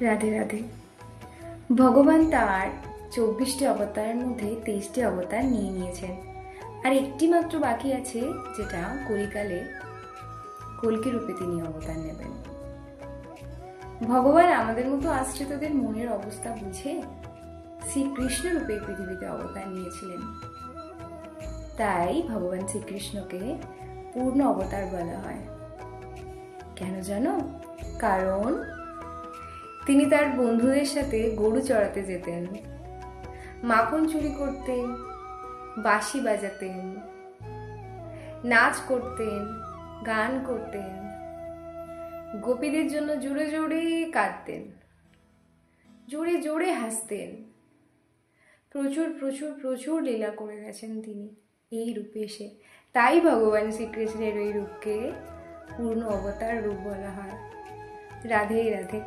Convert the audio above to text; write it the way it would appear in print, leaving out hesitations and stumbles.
রাধে রাধে। ভগবান তার 24টি অবতারের মধ্যে 23টি অবতার নিয়ে নিয়েছেন, আর একটি মাত্র বাকি আছে, যেটা কলিকালে কল্কি রূপে তিনি অবতার নেবেন। ভগবান আমাদের মতো আশ্রিতদের মনের অবস্থা বুঝে শ্রীকৃষ্ণ রূপে পৃথিবীতে অবতার নিয়েছিলেন। তাই ভগবান শ্রীকৃষ্ণকে পূর্ণ অবতার বলা হয়। কেন জানো? কারণ তিনি তার বন্ধুদের সাথে গরু চড়াতে যেতেন, মাখন চুরি করতেন, বাঁশি বাজাতেন, নাচ করতেন, গান করতেন, গোপীদের জন্য জোরে জোরে কাঁদতেন, জোরে জোরে হাসতেন। প্রচুর প্রচুর প্রচুর লীলা করে গেছেন তিনি এই রূপে এসে। তাই ভগবান শ্রীকৃষ্ণের এই রূপকে পূর্ণ অবতার রূপ বলা হয়। রাধে রাধে।